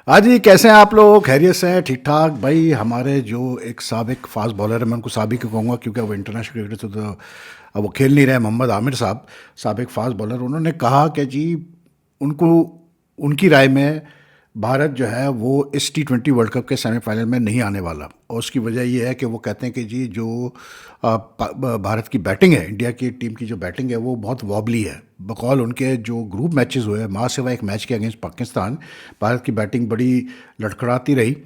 हाँ जी, कैसे हैं आप लोग? खैरियत से हैं? ठीक ठाक भाई। हमारे जो एक साबिक फास्ट बॉलर है, मैं उनको साबिक ही कहूँगा क्योंकि वो इंटरनेशनल क्रिकेट से तो अब वो खेल नहीं रहे। मोहम्मद आमिर साहब, साबिक फास्ट बॉलर, उन्होंने कहा कि जी उनको, उनकी राय में भारत जो है वो इस T20 वर्ल्ड कप के सेमीफाइनल में नहीं आने वाला। और उसकी वजह ये है कि वो कहते हैं कि जी जो भारत की बैटिंग है, इंडिया की टीम की जो बैटिंग है वो बहुत वॉबली है। बकौल उनके जो ग्रुप मैचेस हुए, माँ सिवा एक मैच के अगेंस्ट पाकिस्तान, भारत की बैटिंग बड़ी लड़खड़ाती रही।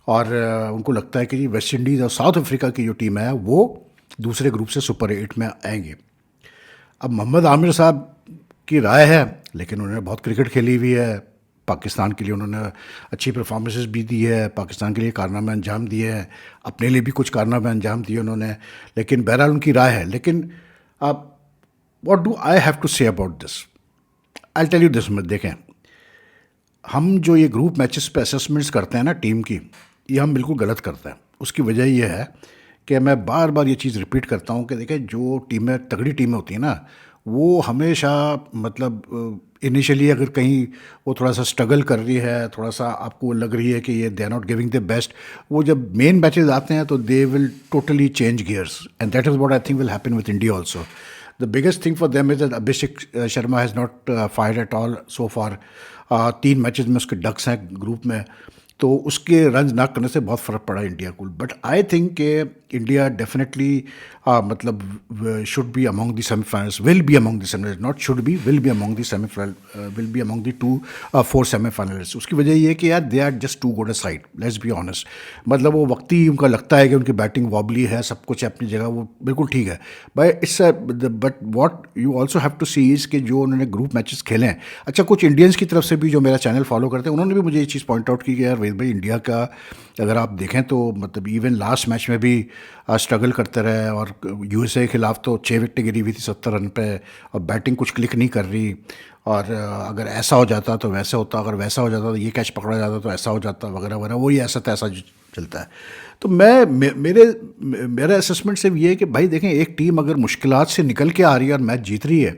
और उनको लगता है कि जी वेस्ट इंडीज़ और साउथ अफ्रीका की जो टीम है वो दूसरे ग्रुप से सुपर 8 में आएंगे। अब मोहम्मद आमिर साहब की राय है, लेकिन उन्होंने बहुत क्रिकेट खेली हुई है। पाकिस्तान के लिए उन्होंने अच्छी परफॉर्मेंसेस भी दी है, पाकिस्तान के लिए कारनामे अंजाम दिए हैं, अपने लिए भी कुछ कारनामे अंजाम दिए उन्होंने। लेकिन बहरहाल उनकी राय है। लेकिन अब what do I have to say about this? I tell you this मत देखें, हम जो ये ग्रुप मैचेस पे असेसमेंट्स करते हैं ना टीम की, ये हम बिल्कुल गलत करते हैं। उसकी वजह ये है कि मैं बार बार ये चीज़ रिपीट करता हूँ कि देखें, जो टीमें तगड़ी टीमें होती हैं ना, वो हमेशा मतलब इनिशियली अगर कहीं वो थोड़ा सा स्ट्रगल कर रही है, थोड़ा सा आपको लग रही है कि ये they are not giving the best, वो जब मेन मैचेस आते हैं तो they will totally change gears, and that is what I think will happen with India also. The biggest thing for them is that Abhishek Sharma has not fired at all so far. 3 matches में उसके ducks हैं group में, तो उसके run ना करने से बहुत फ़र्क पड़ा इंडिया को. बट आई थिंक कि इंडिया डेफिनेटली मतलब should be among the semifinals, will be among the semifinals, not should be, will be among the semifinal, will be among the 4 semifinals. उसकी वजह ये है कि यार they are just too good a side, let's be honest. मतलब वो वक्ती उनका लगता है कि उनकी बैटिंग वॉबली है, सब कुछ है अपनी जगह, वो बिल्कुल ठीक है. But what you also have to see is कि जो उन्होंने ग्रुप मैचेस खेले हैं, अच्छा कुछ इंडियंस की तरफ से भी जो मेरा चैनल फॉलो करते हैं, उन्होंने भी मुझे ये चीज़ पॉइंट आउट की कि यार वेद भाई, इंडिया का अगर आप देखें तो मतलब इवन लास्ट मैच में भी स्ट्रगल करते रहे, और USA के खिलाफ तो 6 विकेटें गिरी हुई थी 70 रन पे, और बैटिंग कुछ क्लिक नहीं कर रही. और अगर ऐसा हो जाता तो वैसे होता, अगर वैसा हो जाता तो ये कैच पकड़ा जाता तो ऐसा हो जाता, वगैरह वगैरह, वही ऐसा तैसा चलता है. तो मेरे असेसमेंट से ये है कि भाई देखें, एक टीम अगर मुश्किलात से निकल के आ रही है और मैच जीत रही है,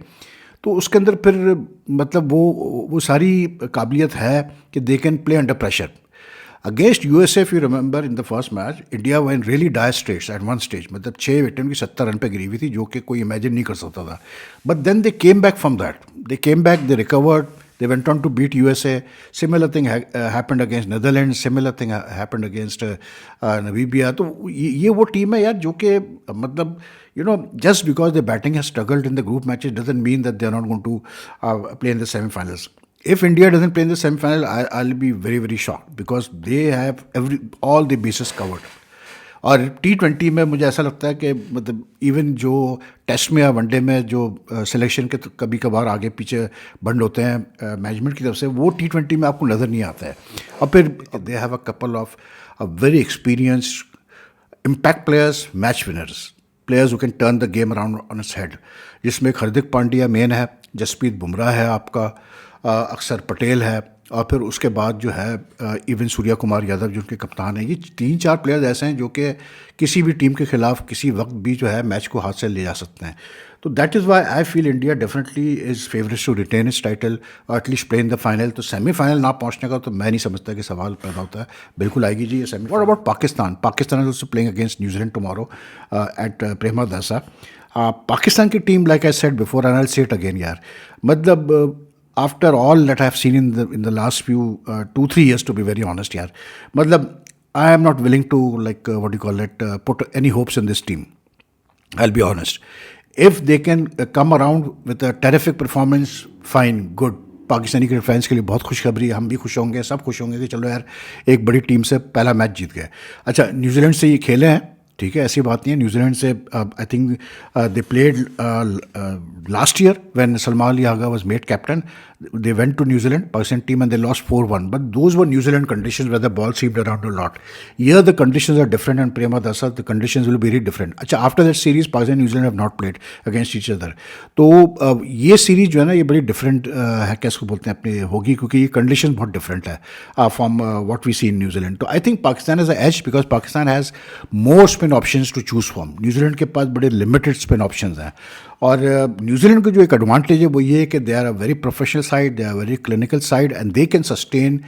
तो उसके अंदर फिर मतलब वो सारी काबिलियत है कि they can play under pressure. Against USA, if you remember in the first match, India won really dire straits at one stage. मतलब 6 विकेट की 70 रन पे गिरी हुई थी, जो कि कोई इमेजिन नहीं कर सकता था. But then they came back from that, they came back, they recovered, they went on to beat USA. Similar thing happened against Netherlands. Similar thing happened against Namibia. तो ये वो टीम है यार जो कि मतलब just because the batting has struggled in the group matches doesn't mean that they are not going to play in the semi-finals. If India doesn't play in the semi-final, I'll be very very shocked because they have all the bases covered. और T20 में मुझे ऐसा लगता है कि मतलब even जो test में या वनडे में जो सिलेक्शन के कभी कभार आगे पीछे बंद होते हैं मैनेजमेंट की तरफ से, वो T20 में आपको नज़र नहीं आता है. और फिर they have a couple of very experienced impact players, match winners, players who can turn the game around on its head, जिसमें एक हार्दिक पांड्या मेन है, जसप्रीत बुमराह है आपका, अक्षर पटेल है, और फिर उसके बाद जो है इवन सूर्या कुमार यादव जो उनके कप्तान हैं. ये 3-4 प्लेयर्स ऐसे हैं जो कि किसी भी टीम के खिलाफ किसी वक्त भी जो है मैच को हाथ से ले जा सकते हैं. तो that is why I feel India definitely is favourite to retain this title और at least play in the final. तो सेमीफाइनल ना पहुंचने का तो मैं नहीं समझता कि सवाल पैदा होता है. बिल्कुल आएगी जी ये semi. What about Pakistan? Pakistan is also playing against New Zealand tomorrow at Premadasa. Pakistan की team, like I said before and I will say it again यार, मतलब after all that I have seen in the last few 2-3 years, to be very honest yaar, matlab I am not willing to like what do you call it, put any hopes in this team. I'll be honest. If they can come around with a terrific performance, fine, good. Pakistani cricket fans के लिए बहुत खुशखबरी, हम भी खुश होंगे, सब खुश होंगे कि चलो यार एक बड़ी टीम से पहला मैच जीत गए. अच्छा, न्यूजीलैंड से ये खेले हैं, ठीक है, ऐसी बात नहीं है. न्यूजीलैंड से I think they played last year when Salman Ali Agha was made captain. They went to New Zealand, Pakistan team, and they lost 4-1. But those were New Zealand conditions where the ball seeped around a lot. Here the conditions are different, and Premadasa, the conditions will be very different. अच्छा, after that series, Pakistan and New Zealand have not played against each other. तो ये series जो है ना, ये बड़ी different है, क्या इसको बोलते हैं अपने, होगी, क्योंकि ये कंडीशन बहुत डिफरेंट है from what we see in New Zealand. तो I think Pakistan has a edge because Pakistan has more spin options to choose from. New Zealand के पास बड़े लिमिटेड स्पिन ऑप्शंस हैं. और न्यूजीलैंड का जो एक एडवांटेज है वो ये है कि they are a very professional side, they are very clinical side, and they can sustain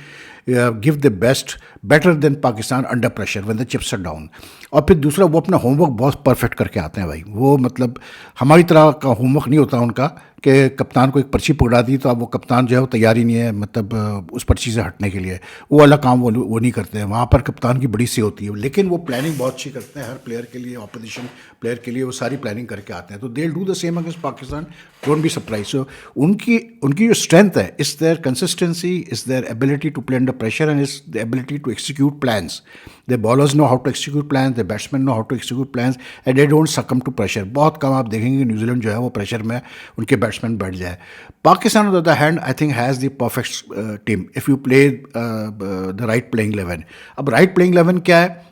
give the best, better than Pakistan under pressure when the chips are down. और फिर दूसरा, वो अपना होमवर्क बहुत परफेक्ट करके आते हैं भाई। वो मतलब हमारी तरह का होमवर्क नहीं होता उनका कि कप्तान को एक पर्ची पकड़ा दी तो अब वो कप्तान जो है वो तैयार ही नहीं है, मतलब उस पर्ची से हटने के लिए। वो वाला काम वो नहीं करते हैं। वहाँ पर कप्तान की बड़ी सी होती है, लेकिन वो प्लानिंग बहुत अच्छी करते हैं हर प्लेयर के लिए, ऑपोजिशन प्लेयर के लिए वो सारी प्लानिंग करके आते हैं। तो they do the same against Pakistan, don't be surprise. So उनकी उनकी जो स्ट्रेंथ है, is their consistency, is their ability to play under pressure, and is the ability to execute plans. The bowlers know how to execute plans, the batsman know how to execute plans, and they don't succumb to pressure. बहुत कम आप देखेंगे कि New Zealand जो है वो pressure में उनके बैट्समैन बैठ जाए। Pakistan on the other hand I think has the perfect team if you play the right playing 11। अब राइट प्लेइंग 11 क्या है?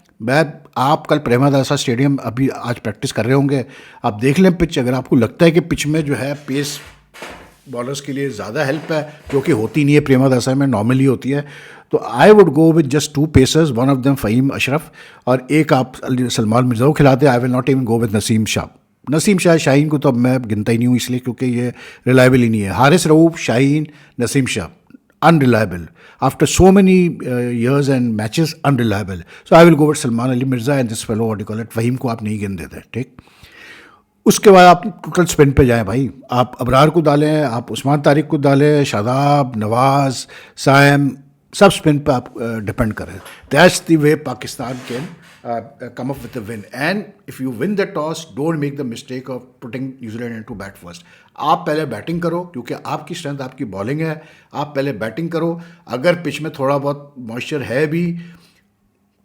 आप कल प्रेमदासा स्टेडियम अभी आज प्रैक्टिस कर रहे होंगे, आप देख लें पिच। अगर आपको लगता है कि पिच में जो है पेस बॉलर्स के लिए ज़्यादा हेल्प है, जो कि होती नहीं है प्रेमदासा में, नॉर्मली होती है, तो I would go with just 2 pacers, one of them Fahim Ashraf, और एक आप सलमान मिर्ज़ा को खिलाते। I will not even go with Naseem Shah. Naseem Shah, Shaheen को तो अब मैं गिनता ही नहीं हूँ, इसलिए क्योंकि ये रिलायबल ही नहीं है। Haris Rauf, Shaheen, Naseem Shah, unreliable after so many years and matches, unreliable. So I will go with Salman Ali Mirza and this fellow, what do you call it, Faheem को आप नहीं गिन देते, ठीक। उसके बाद आप टोटल स्पिन पे जाएं भाई। आप अबरार को डालें, आप उस्मान तारिक को डालें, शादाब, नवाज, साइम, सब स्पिन पे आप डिपेंड करें। That's the way Pakistan can come up with a win. And if you win the toss, don't make the mistake of putting New Zealand into bat first. आप पहले बैटिंग करो, क्योंकि आपकी स्ट्रेंथ आपकी बॉलिंग है। आप पहले बैटिंग करो। अगर पिच में थोड़ा बहुत मॉइस्चर है भी,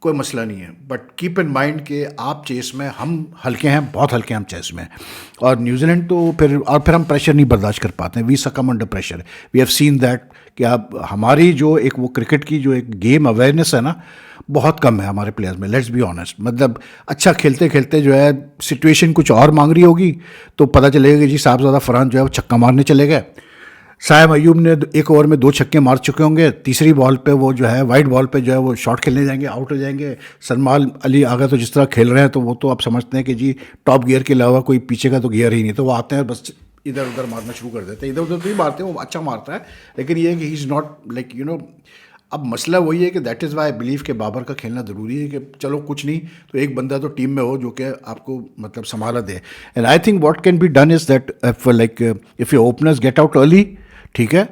कोई मसला नहीं है, बट कीप इन माइंड कि आप चेस में, हम हल्के हैं, बहुत हल्के हैं हम चेस में। और न्यूजीलैंड तो फिर हम प्रेशर नहीं बर्दाश्त कर पाते हैं। We succumb under pressure. We have seen that कि आप हमारी जो एक वो क्रिकेट की जो एक गेम अवेयरनेस है ना, बहुत कम है हमारे प्लेयर्स में। Let's be honest. मतलब अच्छा खेलते खेलते जो है सिचुएशन कुछ और मांग रही होगी तो पता चलेगा कि जी साहबजादा फरहान जो है वो छक्का मारने चले गए। साइम अयूब ने एक ओवर में 2 छक्के मार चुके होंगे, तीसरी बॉल पे वो जो है वाइट बॉल पे जो है वो शॉट खेलने जाएंगे, आउट हो जाएंगे। सलमान अली आगा तो जिस तरह खेल रहे हैं तो वो तो आप समझते हैं कि जी टॉप गियर के अलावा कोई पीछे का तो गियर ही नहीं। तो वो आते हैं बस इधर उधर मारना शुरू कर देते हैं। इधर उधर तो ही मारते हैं, वो अच्छा मारता है, लेकिन ये है कि ही इज़ नॉट लाइक अब मसला वही है कि that is why I believe कि बाबर का खेलना ज़रूरी है कि चलो कुछ नहीं तो एक बंदा तो टीम में हो जो कि आपको मतलब संभाला दे। And I think what can be done is that if your openers get out early, ठीक है,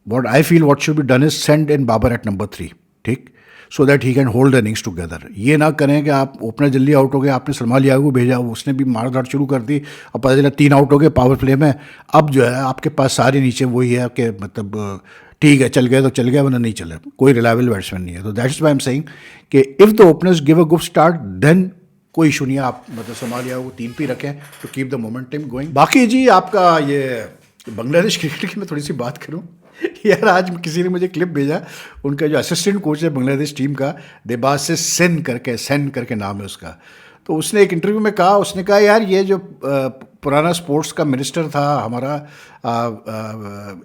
what I feel what should be done is send in Babar at number 3, ठीक, so that he can hold the innings together. ये ना करें कि आप opener जल्दी out हो गए, आपने सलमान लिया को भेजा, उसने भी मार धाड़ शुरू कर दी, अब पता चला 3 आउट हो गए पावर प्ले में। अब जो है आपके पास सारे नीचे वही है कि मतलब ठीक है चल गए तो चल गया, वरना नहीं चले, कोई रिलायबल बैट्समैन नहीं है। तो that's why I am saying कि if the openers give a good start then कोई इशू नहीं है। आप मतलब सोमालिया को 3 पे रखें तो कीप द मोमेंटम गोइंग। बाकी जी आपका ये बांग्लादेश क्रिकेट की मैं थोड़ी सी बात करूं यार, आज किसी ने मुझे क्लिप भेजा, उनका जो असिस्टेंट कोच है बांग्लादेश टीम का, देबासिस सेन करके नाम है उसका। तो उसने एक इंटरव्यू में कहा, उसने कहा यार ये जो पुराना स्पोर्ट्स का मिनिस्टर था हमारा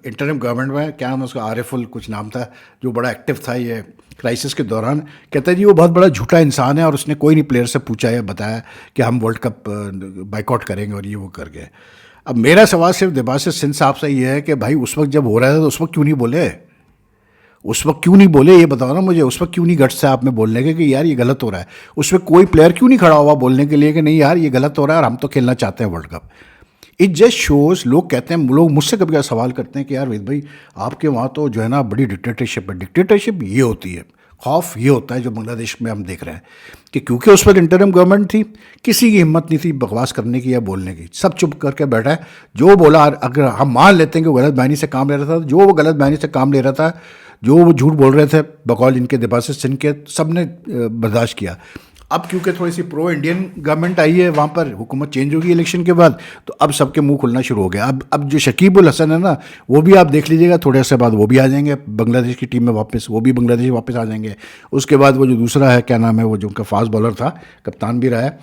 इंटरिम गवर्नमेंट में, क्या नाम है उसका, आरिफुल कुछ नाम था, जो बड़ा एक्टिव था ये क्राइसिस के दौरान, कहता है जी वो बहुत बड़ा झूठा इंसान है और उसने कोई नहीं प्लेयर से पूछा या बताया कि हम वर्ल्ड कप बाइकआउट करेंगे और ये वो कर गए। अब मेरा सवाल सिर्फ देबासिस सिंह साहब से ये है कि भाई उस वक्त जब हो रहा था तो उस वक्त क्यों नहीं बोले? उस वक्त क्यों नहीं बोले, ये बताओ ना मुझे। उस वक्त क्यों नहीं गट्स है आप में बोलने के कि यार ये गलत हो रहा है? उस वक्त कोई प्लेयर क्यों नहीं खड़ा हुआ बोलने के लिए कि नहीं यार ये गलत हो रहा है और हम तो खेलना चाहते हैं world cup? It just shows, लोग कहते हैं, लोग मुझसे कभी सवाल करते हैं कि यार वेद भाई आपके वहाँ तो जो है ना बड़ी डिक्टेटरशिप है। डिक्टेटरशिप ये होती है, खौफ ये होता है जो बांग्लादेश में हम देख रहे हैं कि क्योंकि उस पर इंटरिम गवर्नमेंट थी, किसी की हिम्मत नहीं थी बकवास करने की या बोलने की, सब चुप करके बैठा है। जो बोला, अगर हम मान लेते हैं कि वो गलत बयानी से काम ले रहा था, जो वो गलत बयानी से काम ले रहा था, जो वो झूठ बोल रहे थे बकौल इनके देबासिस सिंह के, सब ने बर्दाश्त किया। अब क्योंकि थोड़ी सी प्रो इंडियन गवर्नमेंट आई है वहाँ पर, हुकूमत चेंज होगी इलेक्शन के बाद, तो अब सबके मुंह खुलना शुरू हो गया। अब जो शकीब उल हसन है ना, वो भी आप देख लीजिएगा थोड़े से बाद वो भी आ जाएंगे बांग्लादेश की टीम में वापस, वो भी बांग्लादेश वापस आ जाएंगे। उसके बाद वो जो दूसरा है, क्या नाम है, वो जो उनका फास्ट बॉलर था, कप्तान भी रहा है,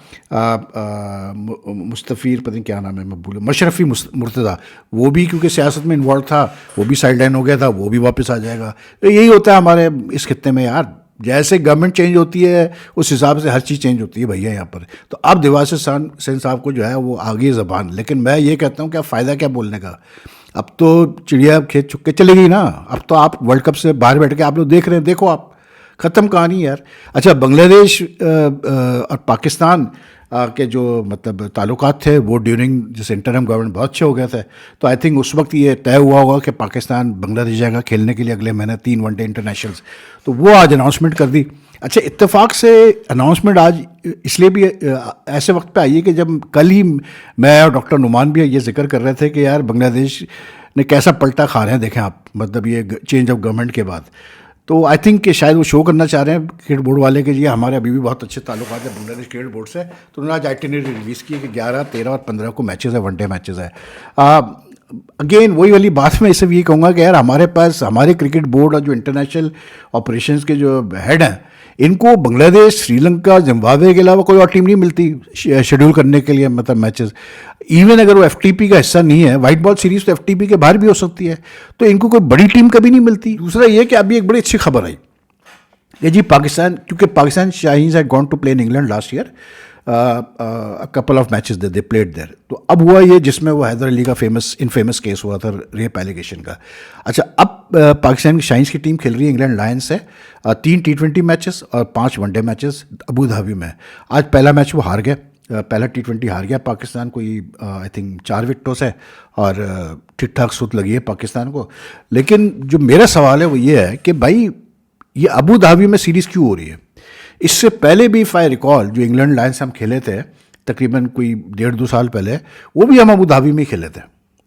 मुस्तफ़ीर पता नहीं क्या नाम है, मैं भूल, मशरफ़ी मुर्तज़ा, वो भी क्योंकि सियासत में इन्वॉल्व था, वो भी साइड लाइन हो गया था, वो भी वापस आ जाएगा। तो यही होता है हमारे इस खित्ते में यार, जैसे गवर्नमेंट चेंज होती है उस हिसाब से हर चीज़ चेंज होती है भैया यहाँ पर। तो अब देबासिस सिंह साहब को जो है वो आगे ज़बान, लेकिन मैं ये कहता हूँ क्या फ़ायदा क्या बोलने का? अब तो चिड़िया खेत चुग के चली गई ना, अब तो आप वर्ल्ड कप से बाहर बैठ के आप लोग देख रहे हैं, देखो आप, ख़त्म कहानी यार। अच्छा, बांग्लादेश और पाकिस्तान के जो मतलब ताल्लुकात थे वो ड्यूरिंग जिस इंटरम गवर्नमेंट बहुत अच्छे हो गए थे, तो आई थिंक उस वक्त ये तय हुआ होगा कि पाकिस्तान बांग्लादेश जाएगा खेलने के लिए अगले महीने 3 वनडे इंटरनेशनल्स, तो वो आज अनाउंसमेंट कर दी। अच्छा, इत्तेफाक से अनाउंसमेंट आज इसलिए भी ऐसे वक्त पे आई है कि जब कल ही मैं और डॉक्टर नुमान भी ये जिक्र कर रहे थे कि यार बांग्लादेश ने कैसा पलटा खा रहे हैं, देखें आप, मतलब ये चेंज ऑफ गवर्नमेंट के बाद। तो आई थिंक कि शायद वो शो करना चाह रहे हैं क्रिकेट बोर्ड वाले के लिए हमारे अभी भी बहुत अच्छे ताल्लुकात है बांग्लादेश क्रिकेट बोर्ड से, तो उन्होंने आज आइटिनरी रिलीज़ की कि 11, 13 और 15 को मैचेस है, वनडे मैचेस है। अगेन वही वाली बात मैं इसे ये कहूँगा कि यार हमारे पास हमारे क्रिकेट बोर्ड और जो इंटरनेशनल ऑपरेशंस के जो हेड हैं, इनको बांग्लादेश, श्रीलंका, जिम्बाब्वे के अलावा कोई और टीम नहीं मिलती शेड्यूल करने के लिए मतलब मैचेस। इवन अगर वो एफटीपी का हिस्सा नहीं है, वाइट बॉल सीरीज तो एफटीपी के बाहर भी हो सकती है, तो इनको कोई बड़ी टीम कभी नहीं मिलती। दूसरा ये कि अभी एक बड़ी अच्छी खबर आई कि जी पाकिस्तान, क्योंकि Pakistan Shaheens had gone to play in England last year, couple of matches they played there, तो अब हुआ ये जिसमें वो हैदर अली का इनफेमस केस हुआ था रेप एलिगेशन का। अच्छा, अब पाकिस्तान की शाहीन्स की टीम खेल रही है इंग्लैंड लायंस से, 3 T20 मैचेस और 5 वनडे मैचेस अबू धाबी में। आज पहला मैच वो हार गया, पहला T20 हार गया पाकिस्तान को, आई थिंक 4 विकेटों से, और ठीक ठाक सूत लगी है पाकिस्तान को। लेकिन जो मेरा सवाल है वो ये है कि भाई ये अबू धाबी में सीरीज़ क्यों हो रही है? इससे पहले भी इफ़ आई रिकॉल जो इंग्लैंड लायंस हम खेले थे तकरीबन कोई 1.5-2 साल पहले, वो भी हम अबू धाबी में ही खेले थे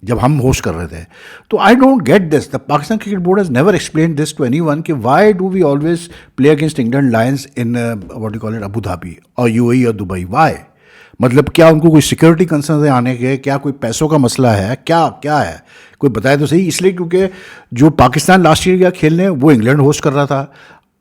जब हम होस्ट कर रहे थे। तो I don't get this, the Pakistan cricket board has never explain this to anyone कि why do we always play against England Lions in what you call it Abu Dhabi और यूएई और दुबई, व्हाई? मतलब क्या उनको कोई security concern है आने के, क्या कोई पैसों का मसला है, क्या क्या है, कोई बताए तो सही। इसलिए क्योंकि जो पाकिस्तान लास्ट ईयर गया खेलने वो इंग्लैंड होस्ट कर रहा था,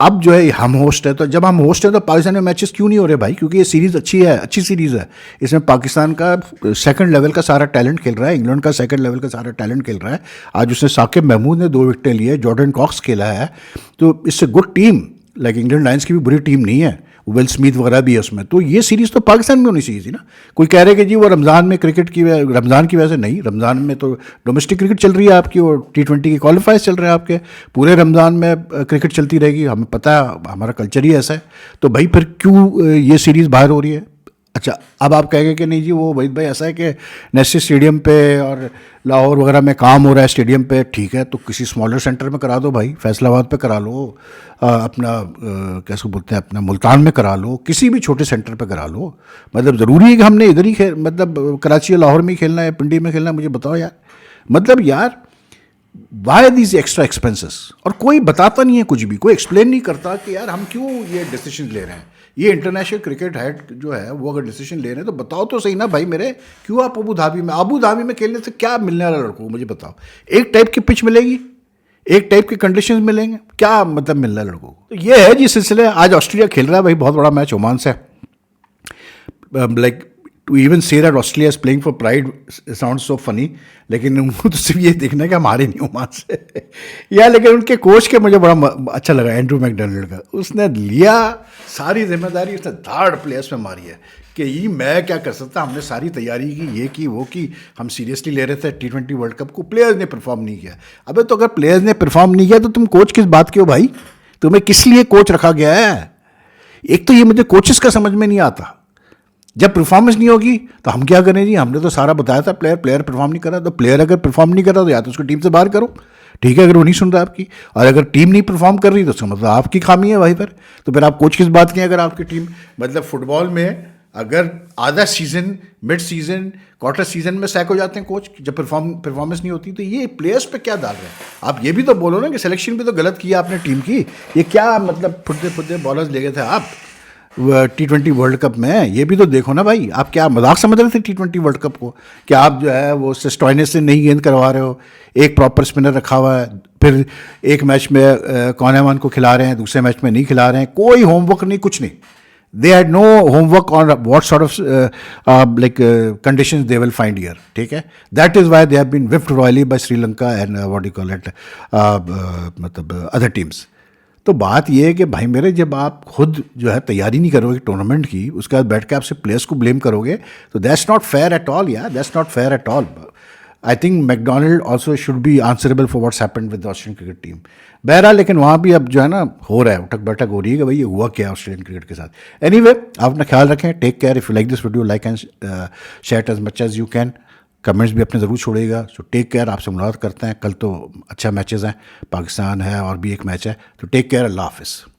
अब जो है हम होस्ट है, तो जब हम होस्ट है तो पाकिस्तान में मैचेस क्यों नहीं हो रहे भाई? क्योंकि ये सीरीज़ अच्छी है, अच्छी सीरीज़ है, इसमें पाकिस्तान का सेकंड लेवल का सारा टैलेंट खेल रहा है, इंग्लैंड का सेकंड लेवल का सारा टैलेंट खेल रहा है। आज उसने साकिब महमूद ने 2 विकेटें लिए, जॉर्डन कॉक्स खेला है, तो इससे good team, like England Lions की भी बुरी टीम नहीं है, विल स्मिथ वगैरह भी है उसमें। तो ये सीरीज़ तो पाकिस्तान में होनी चाहिए थी ना। कोई कह रहे कि जी वो रमज़ान में क्रिकेट की रमज़ान की वजह से नहीं, रमज़ान में तो डोमेस्टिक क्रिकेट चल रही है आपकी, और T20 की क्वालिफायर्स चल रहे हैं आपके, पूरे रमज़ान में क्रिकेट चलती रहेगी, हमें पता है, हमारा कल्चर ही ऐसा है। तो भाई फिर क्यों ये सीरीज़ बाहर हो रही है? अच्छा, अब आप कहेंगे कि नहीं जी वो वहीद भाई ऐसा है कि नेस्टी स्टेडियम पे और लाहौर वगैरह में काम हो रहा है स्टेडियम पे, ठीक है, तो किसी स्मॉलर सेंटर में करा दो भाई, फैसलाबाद पे करा लो, अपना कैसे बोलते हैं, अपना मुल्तान में करा लो, किसी भी छोटे सेंटर पे करा लो। मतलब ज़रूरी है कि हमने इधर ही मतलब कराची या लाहौर में ही खेलना है, पिंडी में खेलना है? मुझे बताओ यार, मतलब यार वाई दीज एक्स्ट्रा एक्सपेंसेस? और कोई बताता नहीं है कुछ भी, कोई एक्सप्लेन नहीं करता कि यार हम क्यों ये डिसीजन ले रहे हैं। ये इंटरनेशनल क्रिकेट हेड जो है वो अगर डिसीजन ले रहे हैं तो बताओ तो सही ना भाई मेरे, क्यों आप अबू धाबी में खेलने से क्या मिलने वाला लड़कों को, मुझे बताओ। एक टाइप की पिच मिलेगी, एक टाइप के कंडीशंस मिलेंगे, क्या मतलब मिल रहा है लड़कों को? तो ये है जी सिलसिले। आज ऑस्ट्रेलिया खेल रहा है भाई, बहुत बड़ा मैच ओमान से, like to even say that Australia is playing for pride sound so funny, लेकिन उनको तो सिर्फ ये देखना है कि हमारे नहीं ओमान से या। लेकिन उनके कोच के मुझे बड़ा अच्छा लगा, एंड्रू मैकडोनाल्ड का, उसने लिया सारी जिम्मेदारी, उसने धाड़ प्लेयर्स में मारी है कि ये मैं क्या कर सकता, हमने सारी तैयारी की, ये की वो की, हम सीरियसली ले रहे थे T20 वर्ल्ड कप को, प्लेयर्स ने परफॉर्म नहीं किया। अबे तो अगर प्लेयर्स ने परफॉर्म नहीं किया तो तुम कोच किस बात के हो भाई? तुम्हें किस लिए कोच रखा गया है? एक तो ये मुझे कोचेस का समझ में नहीं आता, जब परफॉर्मेंस नहीं होगी तो हम क्या करें जी? हमने तो सारा बताया था, प्लेयर परफॉर्म नहीं कर रहा, तो प्लेयर अगर परफॉर्म नहीं कर रहा तो या तो उसको टीम से बाहर करो, ठीक है, अगर वो नहीं सुन रहा आपकी, और अगर टीम नहीं परफॉर्म कर रही तो उसका मतलब आपकी खामी है भाई। तो फिर आप कोच किस बात के हैं? अगर आपकी टीम, मतलब फुटबॉल में अगर आधा season, mid season, quarter season में सैक हो जाते हैं कोच जब परफॉर्मेंस नहीं होती, तो ये प्लेयर्स पे क्या डाल रहे हैं आप? ये भी तो बोलो ना कि सिलेक्शन भी तो गलत किया आपने टीम की। ये क्या मतलब फुटते बॉलर्स ले गए थे आप T20 वर्ल्ड कप में? ये भी तो देखो ना भाई, आप क्या मजाक समझ रहे थे T20 वर्ल्ड कप को? कि आप जो है वो स्टॉइनिस से नहीं गेंद करवा रहे हो, एक प्रॉपर स्पिनर रखा हुआ है, फिर एक मैच में कॉनेमान को खिला रहे हैं, दूसरे मैच में नहीं खिला रहे हैं, कोई होमवर्क नहीं, कुछ नहीं। They had no homework on what sort of like conditions they will find here, ठीक है। That is why they have been whipped royally by Sri Lanka and what you call it, मतलब अदर टीम्स। तो बात यह है कि भाई मेरे, जब आप खुद जो है तैयारी नहीं करोगे टूर्नामेंट की, उसके बाद बैठ के आपसे प्लेयर्स को ब्लेम करोगे, तो that's not fair at all यार, that's not fair at all. I think McDonald also should be answerable for what's happened with the Australian cricket team. बहरहाल लेकिन वहाँ भी अब जो है ना हो रहा है, उठक बैठक हो रही है कि भाई ये हुआ क्या ऑस्ट्रेलियन क्रिकेट के साथ। एनीवे आप अपना ख्याल रखें, take care. If you like this video, like and share as much as you can. Comments भी अपने ज़रूर छोड़िएगा। सो टेक केयर, आपसे मुलाकात करते हैं। कल तो अच्छा मैचेस हैं, पाकिस्तान है और भी एक मैच है, तो टेक केयर, अल्लाह हाफिज़।